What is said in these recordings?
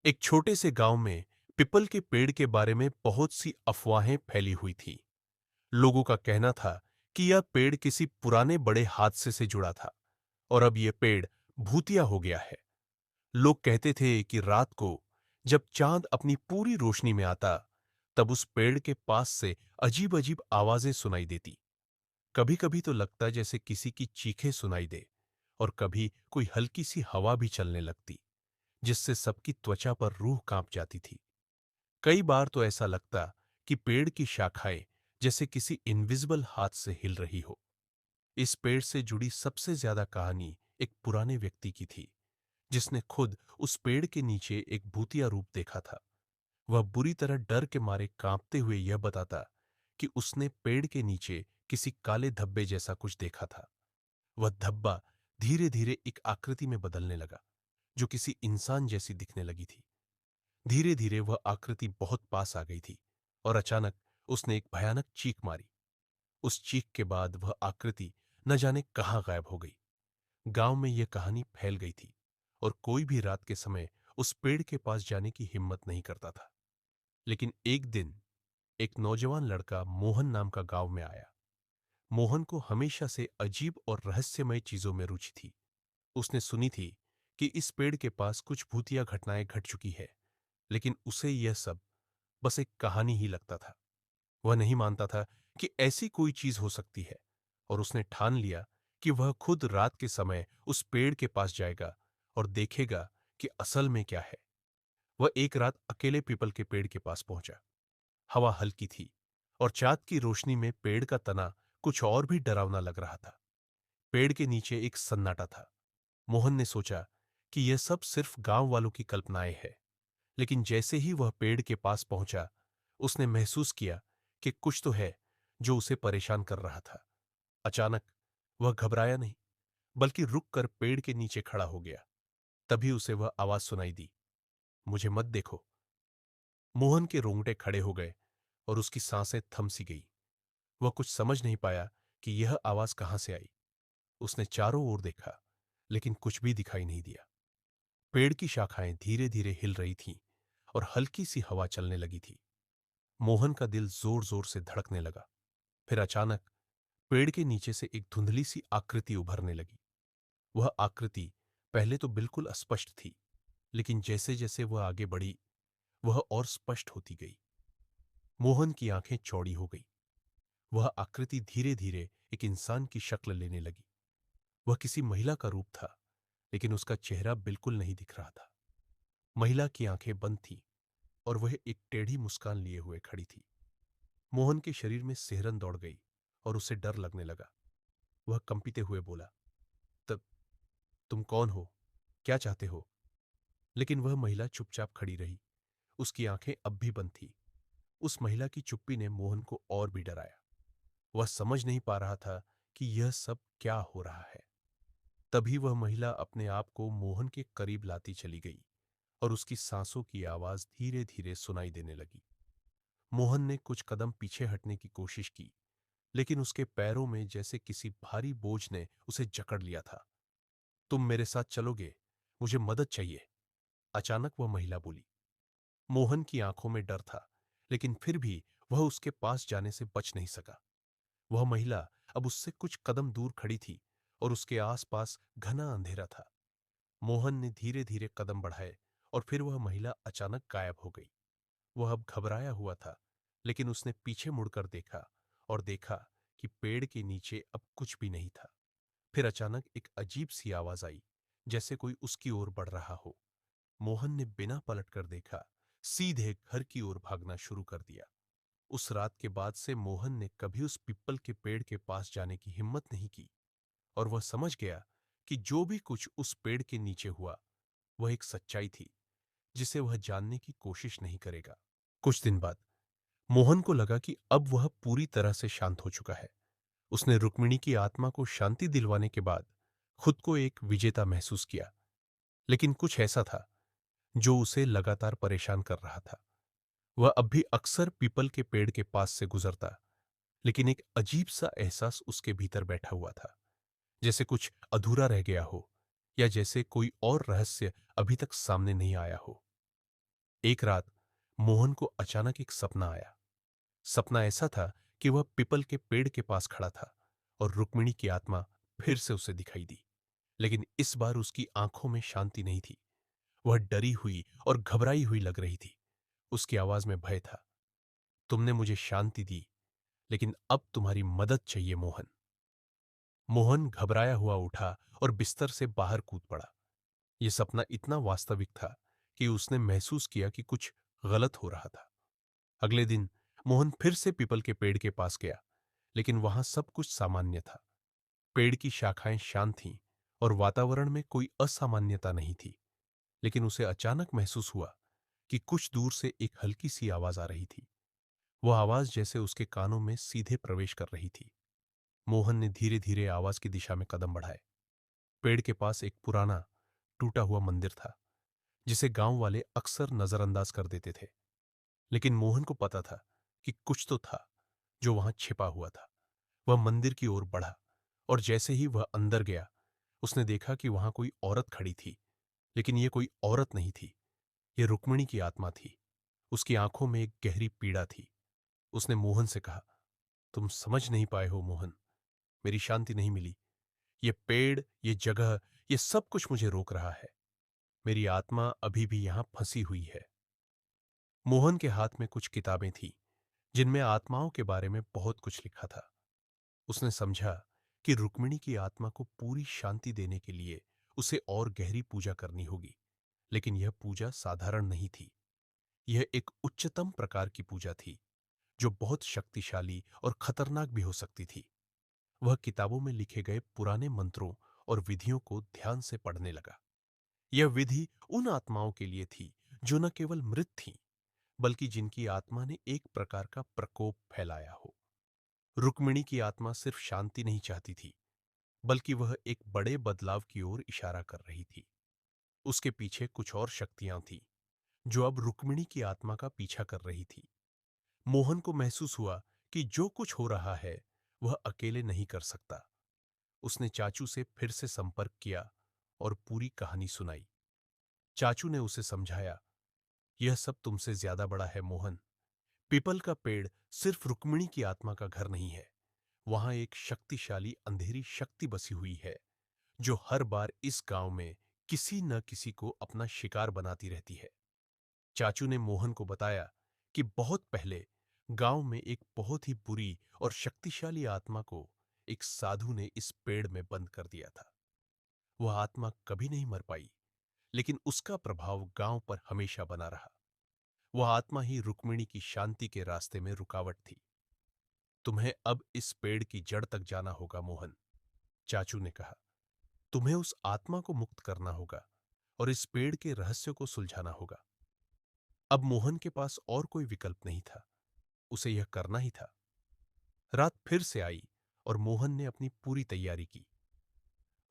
एक छोटे से गांव में पीपल के पेड़ के बारे में बहुत सी अफवाहें फैली हुई थी। लोगों का कहना था कि यह पेड़ किसी पुराने बड़े हादसे से जुड़ा था और अब यह पेड़ भूतिया हो गया है। लोग कहते थे कि रात को जब चांद अपनी पूरी रोशनी में आता, तब उस पेड़ के पास से अजीब अजीब आवाजें सुनाई देती। कभी कभी तो लगता जैसे किसी की चीखें सुनाई दे, और कभी कोई हल्की सी हवा भी चलने लगती, जिससे सबकी त्वचा पर रूह कांप जाती थी। कई बार तो ऐसा लगता कि पेड़ की शाखाएं जैसे किसी इनविजिबल हाथ से हिल रही हो। इस पेड़ से जुड़ी सबसे ज्यादा कहानी एक पुराने व्यक्ति की थी, जिसने खुद उस पेड़ के नीचे एक भूतिया रूप देखा था। वह बुरी तरह डर के मारे कांपते हुए यह बताता कि उसने पेड़ के नीचे किसी काले धब्बे जैसा कुछ देखा था। वह धब्बा धीरे धीरे एक आकृति में बदलने लगा, जो किसी इंसान जैसी दिखने लगी थी। धीरे धीरे वह आकृति बहुत पास आ गई थी, और अचानक उसने एक भयानक चीख मारी। उस चीख के बाद वह आकृति न जाने कहां गायब हो गई। गांव में यह कहानी फैल गई थी, और कोई भी रात के समय उस पेड़ के पास जाने की हिम्मत नहीं करता था। लेकिन एक दिन एक नौजवान लड़का मोहन नाम का गांव में आया। मोहन को हमेशा से अजीब और रहस्यमय चीजों में रुचि थी। उसने सुनी थी कि इस पेड़ के पास कुछ भूतिया घटनाएं घट चुकी है, लेकिन उसे यह सब बस एक कहानी ही लगता था। वह नहीं मानता था कि ऐसी कोई चीज हो सकती है, और उसने ठान लिया कि वह खुद रात के समय उस पेड़ के पास जाएगा और देखेगा कि असल में क्या है। वह एक रात अकेले पीपल के पेड़ के पास पहुंचा। हवा हल्की थी, और चाँद की रोशनी में पेड़ का तना कुछ और भी डरावना लग रहा था। पेड़ के नीचे एक सन्नाटा था। मोहन ने सोचा कि यह सब सिर्फ गांव वालों की कल्पनाएं हैं। लेकिन जैसे ही वह पेड़ के पास पहुंचा, उसने महसूस किया कि कुछ तो है जो उसे परेशान कर रहा था। अचानक वह घबराया नहीं, बल्कि रुककर पेड़ के नीचे खड़ा हो गया। तभी उसे वह आवाज सुनाई दी, मुझे मत देखो। मोहन के रोंगटे खड़े हो गए, और उसकी सांसें थम सी गई। वह कुछ समझ नहीं पाया कि यह आवाज कहां से आई। उसने चारों ओर देखा, लेकिन कुछ भी दिखाई नहीं दिया। पेड़ की शाखाएं धीरे धीरे हिल रही थीं, और हल्की सी हवा चलने लगी थी। मोहन का दिल जोर जोर से धड़कने लगा। फिर अचानक पेड़ के नीचे से एक धुंधली सी आकृति उभरने लगी। वह आकृति पहले तो बिल्कुल अस्पष्ट थी, लेकिन जैसे जैसे वह आगे बढ़ी, वह और स्पष्ट होती गई। मोहन की आंखें चौड़ी हो गई। वह आकृति धीरे धीरे एक इंसान की शक्ल लेने लगी। वह किसी महिला का रूप था, लेकिन उसका चेहरा बिल्कुल नहीं दिख रहा था। महिला की आंखें बंद थीं, और वह एक टेढ़ी मुस्कान लिए हुए खड़ी थी। मोहन के शरीर में सिहरन दौड़ गई, और उसे डर लगने लगा। वह कंपीते हुए बोला, तब तुम कौन हो? क्या चाहते हो? लेकिन वह महिला चुपचाप खड़ी रही। उसकी आंखें अब भी बंद थी। उस महिला की चुप्पी ने मोहन को और भी डराया। वह समझ नहीं पा रहा था कि यह सब क्या हो रहा है। तभी वह महिला अपने आप को मोहन के करीब लाती चली गई, और उसकी सांसों की आवाज धीरे धीरे सुनाई देने लगी। मोहन ने कुछ कदम पीछे हटने की कोशिश की, लेकिन उसके पैरों में जैसे किसी भारी बोझ ने उसे जकड़ लिया था। तुम मेरे साथ चलोगे? मुझे मदद चाहिए। अचानक वह महिला बोली। मोहन की आंखों में डर था, लेकिन फिर भी वह उसके पास जाने से बच नहीं सका। वह महिला अब उससे कुछ कदम दूर खड़ी थी, और उसके आसपास घना अंधेरा था। मोहन ने धीरे धीरे कदम बढ़ाए, और फिर वह महिला अचानक गायब हो गई। वह अब घबराया हुआ था, लेकिन उसने पीछे मुड़कर देखा, और देखा कि पेड़ के नीचे अब कुछ भी नहीं था। फिर अचानक एक अजीब सी आवाज आई, जैसे कोई उसकी ओर बढ़ रहा हो। मोहन ने बिना पलटकर देखा, सीधे घर की ओर भागना शुरू कर दिया। उस रात के बाद से मोहन ने कभी उस पीपल के पेड़ के पास जाने की हिम्मत नहीं की, और वह समझ गया कि जो भी कुछ उस पेड़ के नीचे हुआ, वह एक सच्चाई थी जिसे वह जानने की कोशिश नहीं करेगा। कुछ दिन बाद मोहन को लगा कि अब वह पूरी तरह से शांत हो चुका है। उसने रुक्मिणी की आत्मा को शांति दिलवाने के बाद खुद को एक विजेता महसूस किया। लेकिन कुछ ऐसा था जो उसे लगातार परेशान कर रहा था। वह अब भी अक्सर पीपल के पेड़ के पास से गुजरता, लेकिन एक अजीब सा एहसास उसके भीतर बैठा हुआ था, जैसे कुछ अधूरा रह गया हो, या जैसे कोई और रहस्य अभी तक सामने नहीं आया हो। एक रात मोहन को अचानक एक सपना आया। सपना ऐसा था कि वह पीपल के पेड़ के पास खड़ा था और रुक्मिणी की आत्मा फिर से उसे दिखाई दी। लेकिन इस बार उसकी आंखों में शांति नहीं थी। वह डरी हुई और घबराई हुई लग रही थी। उसकी आवाज में भय था। तुमने मुझे शांति दी, लेकिन अब तुम्हारी मदद चाहिए मोहन। मोहन घबराया हुआ उठा और बिस्तर से बाहर कूद पड़ा। यह सपना इतना वास्तविक था कि उसने महसूस किया कि कुछ गलत हो रहा था। अगले दिन मोहन फिर से पीपल के पेड़ के पास गया, लेकिन वहां सब कुछ सामान्य था। पेड़ की शाखाएं शांत थीं और वातावरण में कोई असामान्यता नहीं थी। लेकिन उसे अचानक महसूस हुआ कि कुछ दूर से एक हल्की सी आवाज आ रही थी। वह आवाज जैसे उसके कानों में सीधे प्रवेश कर रही थी। मोहन ने धीरे धीरे आवाज की दिशा में कदम बढ़ाए। पेड़ के पास एक पुराना टूटा हुआ मंदिर था, जिसे गांव वाले अक्सर नजरअंदाज कर देते थे। लेकिन मोहन को पता था कि कुछ तो था जो वहां छिपा हुआ था। वह मंदिर की ओर बढ़ा और जैसे ही वह अंदर गया, उसने देखा कि वहां कोई औरत खड़ी थी। लेकिन यह कोई औरत नहीं थी, यह रुक्मिणी की आत्मा थी। उसकी आंखों में एक गहरी पीड़ा थी। उसने मोहन से कहा, तुम समझ नहीं पाए हो मोहन, मेरी शांति नहीं मिली। ये पेड़, ये जगह, ये सब कुछ मुझे रोक रहा है। मेरी आत्मा अभी भी यहां फंसी हुई है। मोहन के हाथ में कुछ किताबें थीं, जिनमें आत्माओं के बारे में बहुत कुछ लिखा था। उसने समझा कि रुक्मिणी की आत्मा को पूरी शांति देने के लिए उसे और गहरी पूजा करनी होगी। लेकिन यह पूजा साधारण नहीं थी। यह एक उच्चतम प्रकार की पूजा थी, जो बहुत शक्तिशाली और खतरनाक भी हो सकती थी। वह किताबों में लिखे गए पुराने मंत्रों और विधियों को ध्यान से पढ़ने लगा। यह विधि उन आत्माओं के लिए थी जो न केवल मृत थीं, बल्कि जिनकी आत्मा ने एक प्रकार का प्रकोप फैलाया हो। रुक्मिणी की आत्मा सिर्फ शांति नहीं चाहती थी, बल्कि वह एक बड़े बदलाव की ओर इशारा कर रही थी। उसके पीछे कुछ और शक्तियां थीं, जो अब रुक्मिणी की आत्मा का पीछा कर रही थी। मोहन को महसूस हुआ कि जो कुछ हो रहा है, वह अकेले नहीं कर सकता। उसने चाचू से फिर से संपर्क किया और पूरी कहानी सुनाई। चाचू ने उसे समझाया, यह सब तुमसे ज्यादा बड़ा है मोहन। पीपल का पेड़ सिर्फ रुक्मिणी की आत्मा का घर नहीं है। वहां एक शक्तिशाली अंधेरी शक्ति बसी हुई है, जो हर बार इस गांव में किसी न किसी को अपना शिकार बनाती रहती है। चाचू ने मोहन को बताया कि बहुत पहले गांव में एक बहुत ही बुरी और शक्तिशाली आत्मा को एक साधु ने इस पेड़ में बंद कर दिया था। वह आत्मा कभी नहीं मर पाई, लेकिन उसका प्रभाव गांव पर हमेशा बना रहा। वह आत्मा ही रुक्मिणी की शांति के रास्ते में रुकावट थी। तुम्हें अब इस पेड़ की जड़ तक जाना होगा मोहन, चाचू ने कहा। तुम्हें उस आत्मा को मुक्त करना होगा और इस पेड़ के रहस्य को सुलझाना होगा। अब मोहन के पास और कोई विकल्प नहीं था, उसे यह करना ही था। रात फिर से आई और मोहन ने अपनी पूरी तैयारी की।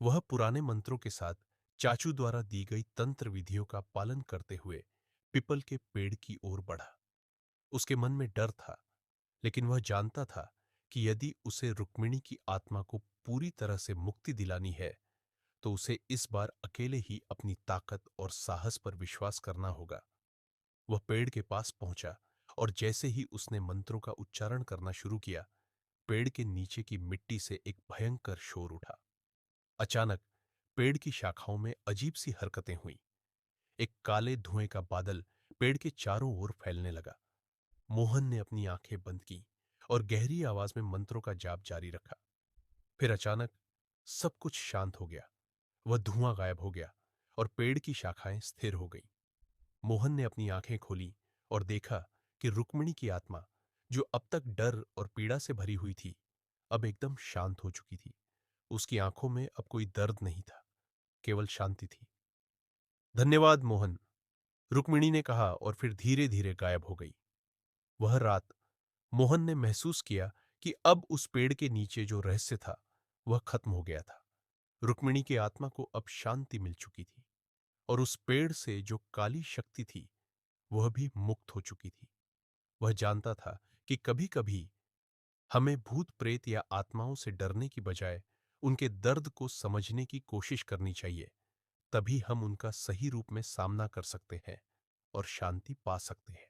वह पुराने मंत्रों के साथ चाचू द्वारा दी गई तंत्र विधियों का पालन करते हुए पीपल के पेड़ की ओर बढ़ा। उसके मन में डर था, लेकिन वह जानता था कि यदि उसे रुक्मिणी की आत्मा को पूरी तरह से मुक्ति दिलानी है, तो उसे इस बार अकेले ही अपनी ताकत और साहस पर विश्वास करना होगा। वह पेड़ के पास पहुंचा और जैसे ही उसने मंत्रों का उच्चारण करना शुरू किया, पेड़ के नीचे की मिट्टी से एक भयंकर शोर उठा। अचानक पेड़ की शाखाओं में अजीब सी हरकतें हुईं। एक काले धुएं का बादल पेड़ के चारों ओर फैलने लगा। मोहन ने अपनी आंखें बंद की और गहरी आवाज में मंत्रों का जाप जारी रखा। फिर अचानक सब कुछ शांत हो गया। वह धुआं गायब हो गया और पेड़ की शाखाएं स्थिर हो गईं। मोहन ने अपनी आंखें खोली और देखा कि रुक्मिणी की आत्मा, जो अब तक डर और पीड़ा से भरी हुई थी, अब एकदम शांत हो चुकी थी। उसकी आंखों में अब कोई दर्द नहीं था, केवल शांति थी। धन्यवाद मोहन, रुक्मिणी ने कहा और फिर धीरे धीरे गायब हो गई। वह रात मोहन ने महसूस किया कि अब उस पेड़ के नीचे जो रहस्य था, वह खत्म हो गया था। रुक्मिणी की आत्मा को अब शांति मिल चुकी थी और उस पेड़ से जो काली शक्ति थी, वह भी मुक्त हो चुकी थी। वह जानता था कि कभी-कभी हमें भूत प्रेत या आत्माओं से डरने की बजाय उनके दर्द को समझने की कोशिश करनी चाहिए। तभी हम उनका सही रूप में सामना कर सकते हैं और शांति पा सकते हैं।